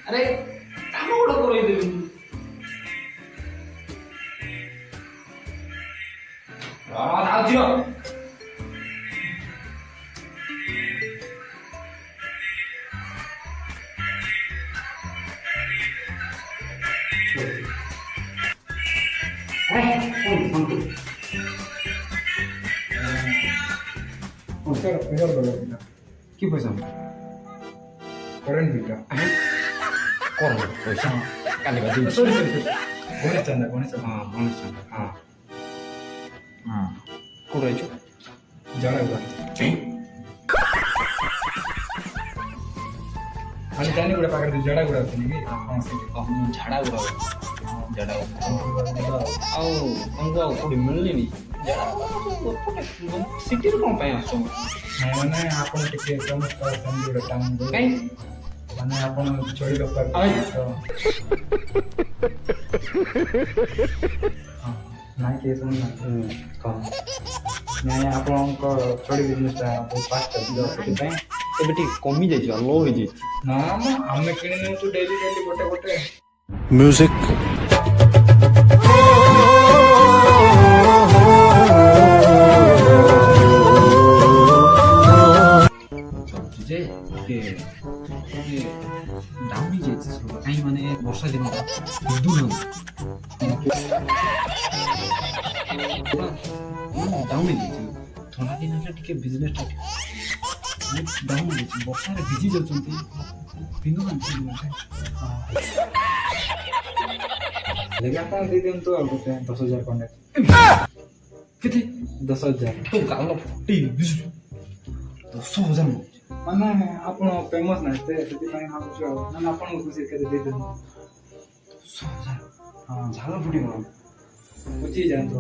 अरे काम गुड़ा करई देबी राजियो কি পয়সা করেন্ট বিলটা कौन पैसा काले बाजी सॉरी गणेश चंदा हाँ गणेश हाँ हाँ कोड़े जो जड़ा हुआ खाली जाने गुड़ा पाकर तो जड़ा गुड़ा होती है हाँ झाड़ा उड़ा झाड़ा आओ हमको आओ थोड़ी मिलनी नहीं सिटी रो कौन पाए आसो मैंने आपन टिके समस्त समझुड़ा टाउन कहीं मैंने आपन छोड़ी रखा तो ना के सुन ना कम मैं आपन छोड़ी बिजनेस टा बहुत फास्ट कर दिया ସେଥିପାଇଁ ଏବେ ଟିକେ କମି ଯାଇଛି लो हो ଯାଇଛି ନା ଆମେ କିଣି ନେଉଛୁ ଡେଲି ଡେଲି ଗୋଟେ ଗୋଟେ म्यूजिक ଯେ डाउन ही ଯାଇଛି ସବୁ କାହିଁ ମାନେ ବର୍ଷା ଦିନ ବିଦୁ ନା डाउन ही ଯାଇଛି ଥଣ୍ଡା ଦିନ ହେଲେ ଟିକେ ବିଜନେସ୍ ଟା डाउन ହେଇଯାଇଛି ବର୍ଷାରେ ଭିଜି ଯାଉଛନ୍ତି ପିନ୍ଧୁ ନାହାନ୍ତି लेकिन ଆପଣ ଦେଇ ଦିଅନ୍ତୁ ଆଉ ଗୋଟେ 10,000 ଖଣ୍ଡେ କେତେ 10,000 ତୋ ଗାଲ ଫୁଟି 10,000 ମାନେ ଆପଣ ଫେମସ୍ ନା ସେଥିପାଇଁ ଭାବୁଛୁ ଆଉ ମାନେ ଆପଣଙ୍କୁ ଖୁସି କେତେ ଦେଇ ଦିଅନ୍ତୁ 10,000 ହଁ ଝାଳ ଫୁଟିବ ବୁଝି ଯାଆନ୍ତୁ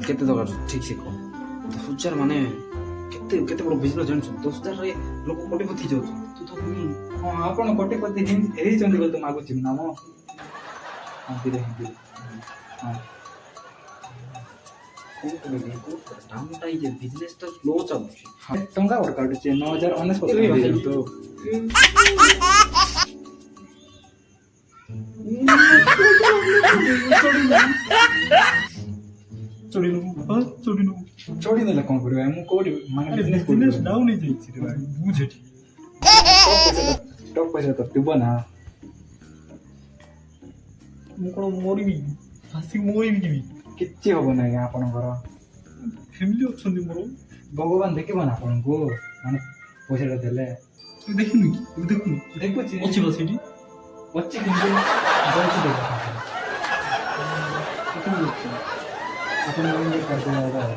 କେତେ ଦରକାର ଠିକ ସେ କହ 10,000 ମାନେ କେତେ କେତେ ବଡ଼ ବିଜନେସ୍ ଜାଣିଛୁ 10,000 ରେ ଲୋକ କୋଟିପତି ଯାଉଛନ୍ତି ତୁ ତ ହଁ ଆପଣ କୋଟିପତି ହେଇଛନ୍ତି ବୋଲି ତ ମାଗୁଛି ନା ମୁଁ ହଁ ଧୀରେ ଧୀରେ ହଁ डाउनटा ये बिजनेस टा स्लो चलुଛି ଟଙ୍କା ଗୋଟେ କାଟୁଛି 9,000 ଦେଇ ଦିଅନ୍ତୁ ଚୋଡ଼ି ଦେଲେ କ'ଣ କରିବା ମୁଁ କୋଉଠି ମାନେ ବିଜନେସ୍ डाउन ही ଯାଇଛି रे ଭାଇ ବୁଝ ଏଠି ଟପ୍ ପଇସା ତ ଥିବ ନା ମୁଁ କ'ଣ ମରିବି ଫାସି ମରିବି କି କିଛି ହବ ନାହିଁ ଆପଣଙ୍କର ଫ୍ୟାମିଲି ଅଛନ୍ତି ମୋର ଭଗବାନ ଦେଖିବ ନା ଆପଣଙ୍କୁ ମାନେ ପଇସାଟା ଦେଲେ ଦେଖିନୁ କି ଏବେ ଦେଖୁନୁ ଦେଖୁଛି ଅଛି ବା ସେଠି ଅଛି କିନ୍ତୁ ଯାଉଛି ଦେଖ ଆପଣ କରିଦେବେ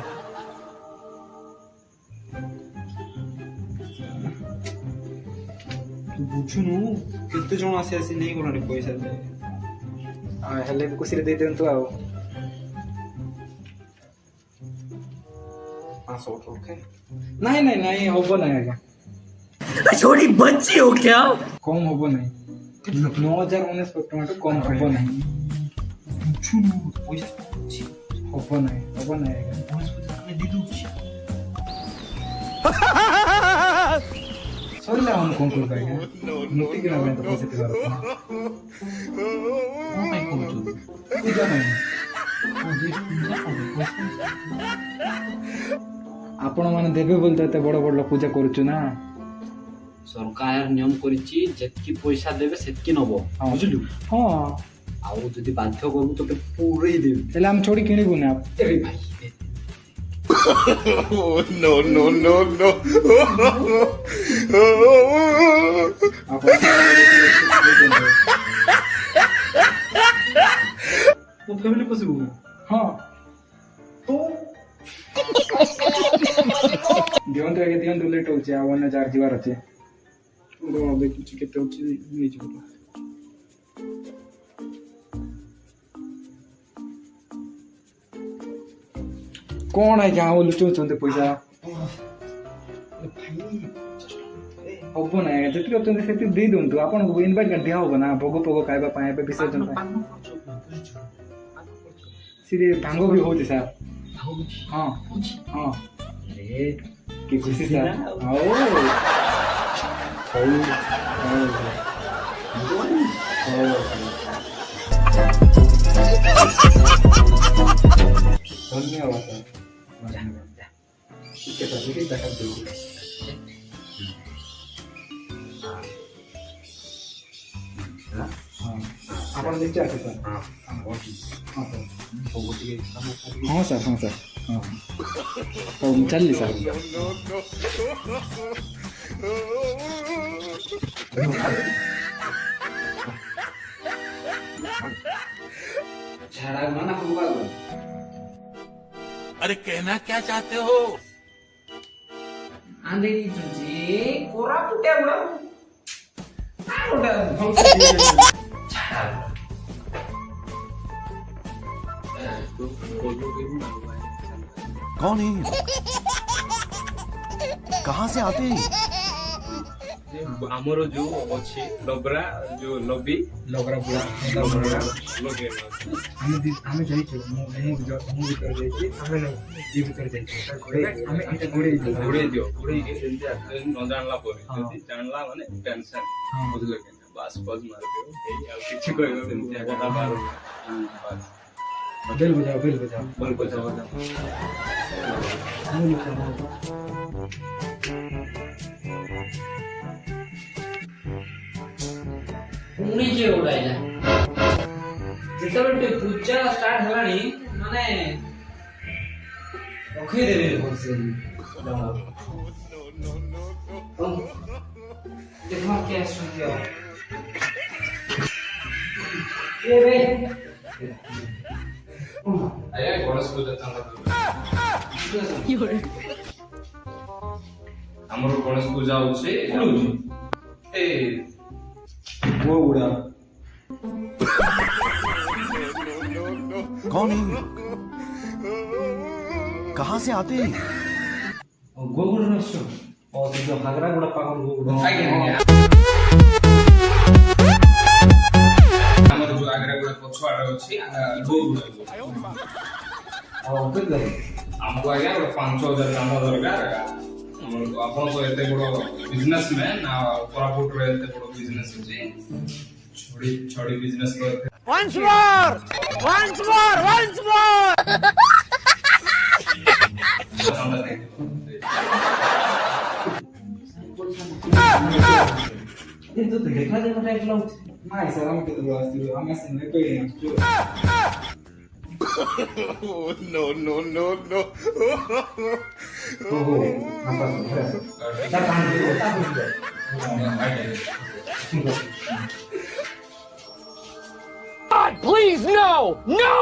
ତୁ ବୁଝୁନୁ କେତେ ଜଣ ଆସି ଆସି ନେଇ ଗଲାଣି ପଇସା ଦେ ହେଲେ ବି ଖୁସିରେ ଦେଇ ଦିଅନ୍ତୁ ଆଉ 500 ओके ନାଇଁ ନାଇଁ ନାଇଁ ହବ ନାହିଁ ଆଜ୍ଞା छोटी बच्ची हो क्या କମ୍ ହବ ନାହିଁ 9,019 ଟଙ୍କାଠୁ କମ୍ ହବ ନାହିଁ ବୁଝୁନୁ ପଇସା ଅଛି ହବ ନାହିଁ ଆଜ୍ଞା ପଇସା ଆମେ ଦେଇ ଦଉଛି ସରିଲା ଆମେ କ'ଣ କରିବୁ ଆଜ୍ଞା ନୁଟିକି ନା ପାଇଁ ତ ପଇସା ଦେବାର କ'ଣ ପାଇଁ କହୁଛୁ ପୂଜା ନାହିଁ ଆପଣମାନେ ଦେବେ ବୋଲି ତ ଏତେ ବଡ଼ ବଡ଼ ପୂଜା କରୁଛୁ ନା ସରକାର ନିୟମ କରିଛି ଯେତିକି ପଇସା ଦେବେ ସେତିକି ନବ ହଁ। ବୁଝିଲୁ ହଁ ଆଉ ଯଦି ବାଧ୍ୟ କରିବୁ ତତେ ପୁରେଇ ଦେବି ହେଲେ ଆମେ ଛୋଡ଼ି କିଣିବୁ ନା ଆରେ ଭାଇ नो नो नो नो ଆପଣ ମୋ ଫ୍ୟାମିଲି ପଶିବୁ ହଁ ଦିଅନ୍ତୁ ଆଜ୍ଞା ଦିଅନ୍ତୁ ଲେଟ୍ ହେଉଛି ଆଉ ଅନ୍ୟ ଯାହାର ଯିବାର ଅଛି ଦେଖୁଛି କେତେ ଅଛି ନେଇଯିବ କ'ଣ ଆଜ୍ଞା ଆଉ ଲୁଚଉଛନ୍ତି ପଇସା ହବ ନା ଆଜ୍ଞା ଯେତିକି ଅଛନ୍ତି ସେତିକି ଦେଇ ଦିଅନ୍ତୁ ଆପଣଙ୍କୁ ଇନଭାଇଟ୍ କାର୍ଡ ଦିଆ ହବ ନା ଭୋଗ ଫୋଗ ଖାଇବା ପାଇଁ ଏବେ ବିସର୍ଜନ ପାଇଁ सीधे भांग भी होते सर हाँ हाँ अरे कि खुशी सर धन्यवाद ଆପଣ ନିଶ୍ଚୟ ଆସେ ସାର୍ ହଁ ସାର୍ ହଁ ସାର୍ ହଁ ହଉ ମୁଁ ଚାଲିଲି ସାର୍ झाड़ा ना होगा अरे कहना क्या चाहते हो अंधेरी तुझे कोरा पुट्या बुड़ा कौन है कहाँ से आते हैं ଆମର ଯୋଉ ଅଛି ଲବରା ଯୋଉ ଲବି ଲଗରା ବୁଡ଼ା ଲଗେଇବା ଆମେ ଯାଇଛୁ ମୁଁ ଭିତରେ ଯାଇଛି ଆମେ ଏ ଭିତରେ ଯାଇଛୁ ଆମେ ଏଇଟା ଘୋଡେଇ ଦିଅ ଘୋଡେଇକି ଯେମିତି ନ ଜାଣିଲା ପରେ ଯଦି ଜାଣିଲା ମାନେ ଟେନସନ ବୁଝିଲ କି ବାସ୍ ବସ୍ ମାରିଦିଅ ଏଇ ଆଉ କିଛି କହିବ ସେମିତି ଆଗା ବାର ବେଲ ବଜାଅ ଭଲ କଥା ପୁଣି କିଏ ଉଡାଇଲା ଯେତେବେଳେ ପୂଜା ଷ୍ଟାର୍ଟ ହେଲାଣି ମାନେ ରଖେଇଦେବେ ଭଲସେ ଦେଖ କିଏ ଆସୁଛନ୍ତି ଆଉ ଆଜ୍ଞା ଗଣେଶ ପୂଜା ଚାନ୍ଦା ଆମର ଗଣେଶ ପୂଜା ହଉଛି ଏ वो उड़ा कौन है कहाँ से आते हैं गोगुड़ नष्ट और जो हागरा गुड़ा पागल गोगुड़ ଆମର ଯୋଉ ଆଗରେ ଗୋଟେ ପଛଆଡେ ଅଛି और कितना ଆମକୁ ଆଜ୍ଞା ଗୋଟେ 5,000 ଟଙ୍କା ଦରକାର ଆପଣଙ୍କ ଏତେ ବଡ ବିଜନେସମ୍ୟାନ୍ ଆଉ କୋରାପୁଟରେ ଏତେ ବଡ ବିଜନେସ ଅଛି ଛଡି ବିଜନେସ କରିଥିଲେ once more କିନ୍ତୁ ଦେଖା ଦେଖା ଟାଇପ ଲାଗୁଛି नहीं सर हम किधर वास्ते हम ऐसे नहीं कोई नहीं no no no no ओहो हम पास सर काम करो God, please, no! No!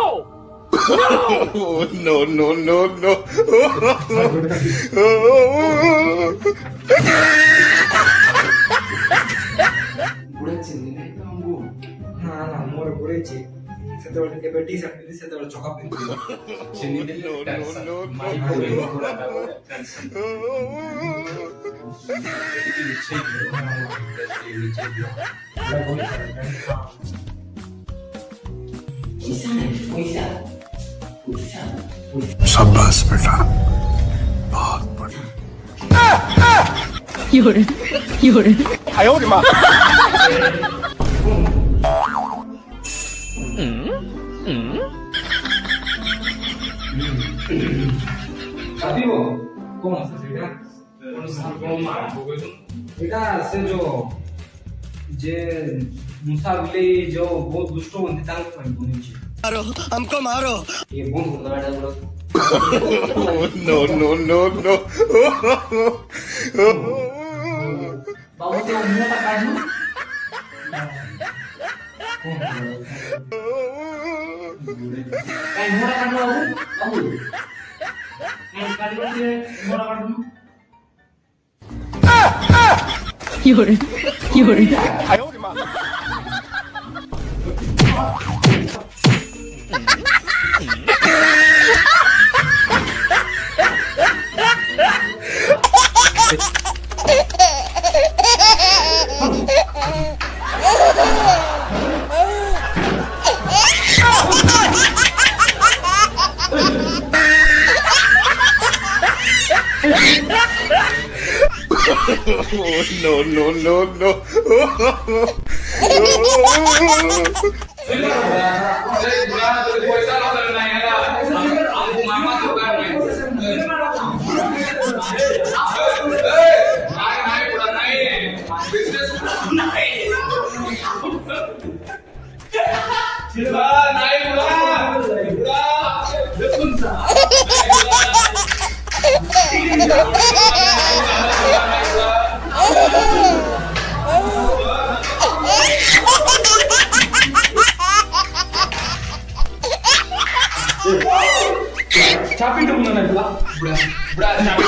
no no no no ବୁଢା ଚିନି ନାହିଁ ତ ଆମକୁ ना ना मोर गुड़े ची ସେତେବେଳେ ଟିକେ ବେଟି ସାଥିଲି ସେତେବେଳେ ଚକା ପିନ୍ଧୁଥିଲି ଚିନି ଦେଲେ ଟେନସନ ମାଇ शाबाश बेटा बहुत बढ़िया 有人，有人。哎呦我的妈 ସାଥିବ କଣ ଅଛି ସେଇଟା ଏଇଟା ସେ ଯୋଉ ଯେ ମୁସା ବିଲେଇ ଯୋଉ ବହୁତ ଦୁଷ୍ଟ ହୁଅନ୍ତି ତାଙ୍କ ପାଇଁ ବନେଇଛି मारो हमको मारो ଇଏ ବନ୍ଦ କରିଦେବା ଏଇଟା no no no no ବାବୁ ତୋ ମୁହଁଟା କାଢୁ କାଇଁ ମୁହଁଟା କାଢୁ ବାବୁ ବାବୁ କାଇଁ କାଢିବ ଟିକେ ମୁହଁଟା କାଢୁ 有人，有人。哎呦我的妈 有 no, no, no, no. पैसा ना देना है ना हमको मामा तो कर रहे हैं नहीं बुरा नहीं बिजनेस नहीं नहीं बुरा देखुन सा चापी डूबना नहीं बुरा बुरा चापी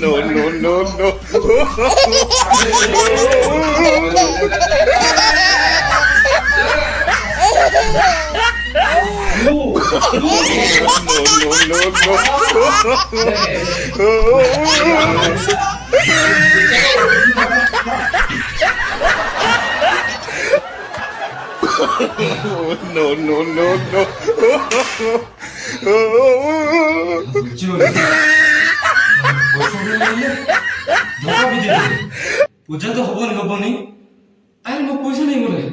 No, no, no, no. No, no, no, no. पूजा तो हबनी आरे मो पैसा नहीं बोले